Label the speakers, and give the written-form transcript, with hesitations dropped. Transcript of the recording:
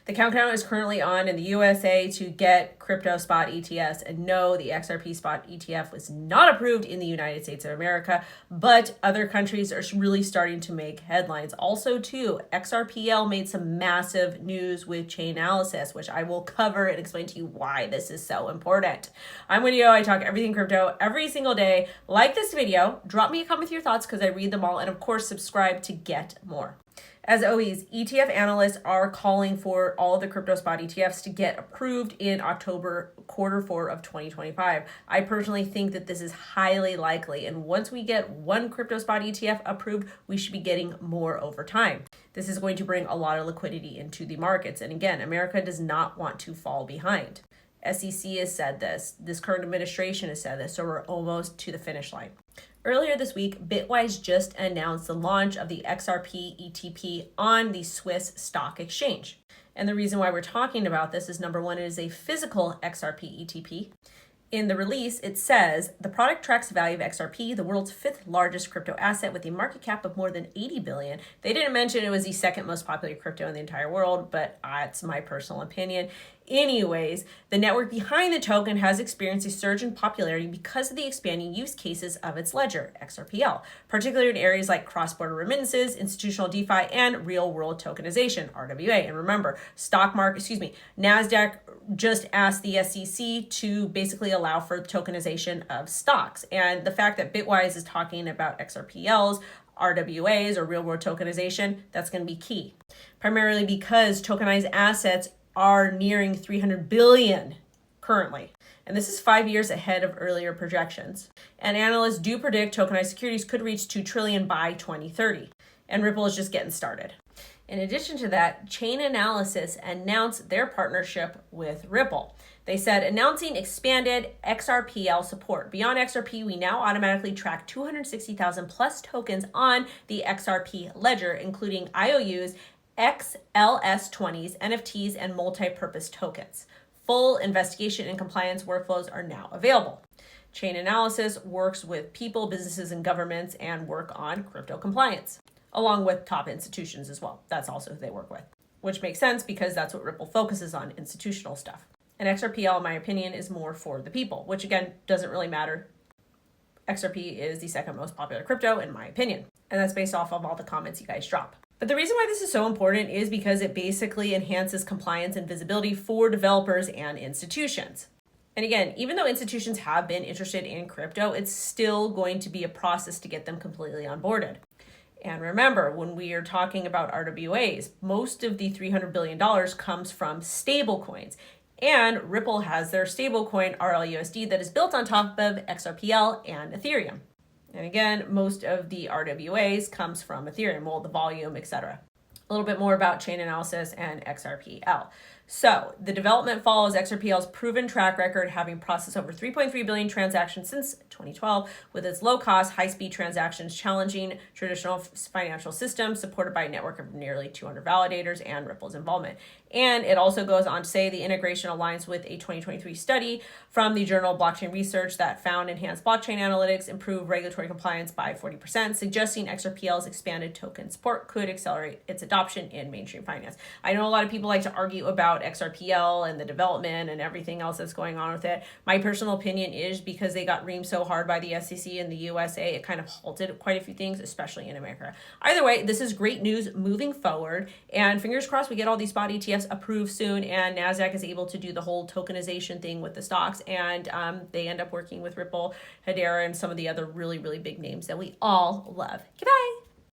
Speaker 1: The countdown is currently on in the USA to get crypto spot ETFs. And no, the XRP spot ETF was not approved in the United States of America, but other countries are really starting to make headlines. Also, too, Xrpl made some massive news with Chainalysis, which I will cover and explain to you why this is so important. I'm WendyO. I talk everything crypto every single day. Like this video, drop me a comment with your thoughts because I read them all, and of course, subscribe to get more. As always, ETF analysts are calling for all the crypto spot ETFs to get approved in October Q4 of 2025. I personally think that this is highly likely, and once we get one crypto spot ETF approved, we should be getting more over time. This is going to bring a lot of liquidity into the markets, and again, America does not want to fall behind. SEC has said this current administration has said this, so we're almost to the finish line. Earlier this week, Bitwise just announced the launch of the Xrp Etp on the Swiss stock exchange. And the reason why we're talking about this is, number one, it is a physical Xrp Etp. In the release, it says, the product tracks the value of Xrp, the world's 5th largest crypto asset with a market cap of more than 80 billion. They didn't mention it was the 2nd most popular crypto in the entire world, but that's my personal opinion. Anyways, the network behind the token has experienced a surge in popularity because of the expanding use cases of its ledger, Xrpl, particularly in areas like cross-border remittances, institutional DeFi, and real-world tokenization, RWA. And remember, NASDAQ just asked the SEC to basically allow for tokenization of stocks. And the fact that Bitwise is talking about Xrpl's, RWAs, or real-world tokenization, that's going to be key. Primarily because tokenized assets are nearing 300 billion currently. And this is 5 years ahead of earlier projections. And analysts do predict tokenized securities could reach 2 trillion by 2030. And Ripple is just getting started. In addition to that, Chainalysis announced their partnership with Ripple. They said, announcing expanded XRPL support. Beyond XRP, we now automatically track 260,000 plus tokens on the XRP ledger, including IOUs, XLS20s, NFTs, and multi-purpose tokens. Full investigation and compliance workflows are now available. Chainalysis works with people, businesses, and governments and work on crypto compliance, along with top institutions as well. That's also who they work with, which makes sense because that's what Ripple focuses on, institutional stuff. And XRPL, in my opinion, is more for the people, which again, doesn't really matter. XRP is the 2nd most popular crypto, in my opinion. And that's based off of all the comments you guys drop. But the reason why this is so important is because it basically enhances compliance and visibility for developers and institutions. And again, even though institutions have been interested in crypto, it's still going to be a process to get them completely onboarded. And remember, when we are talking about RWAs, most of the $300 billion comes from stable coins. And Ripple has their stablecoin RLUSD that is built on top of XRPL and Ethereum. And again, most of the RWAs comes from Ethereum, well, the volume, etc. A little bit more about Chainalysis and Xrpl. So the development follows Xrpl's proven track record, having processed over 3.3 billion transactions since 2012, with its low-cost, high-speed transactions challenging traditional financial systems, supported by a network of nearly 200 validators and Ripple's involvement. And it also goes on to say the integration aligns with a 2023 study from the Journal of Blockchain Research that found enhanced blockchain analytics improve regulatory compliance by 40%, suggesting Xrpl's expanded token support could accelerate its adoption in mainstream finance. I know a lot of people like to argue about Xrpl and the development and everything else that's going on with it. My personal opinion is because they got reamed so hard by the SEC in the USA, it kind of halted quite a few things, especially in America. Either way, this is great news moving forward, and fingers crossed we get all these spot ETFs approved soon, and NASDAQ is able to do the whole tokenization thing with the stocks, and they end up working with Ripple, Hedera, and some of the other really, really big names that we all love. Goodbye.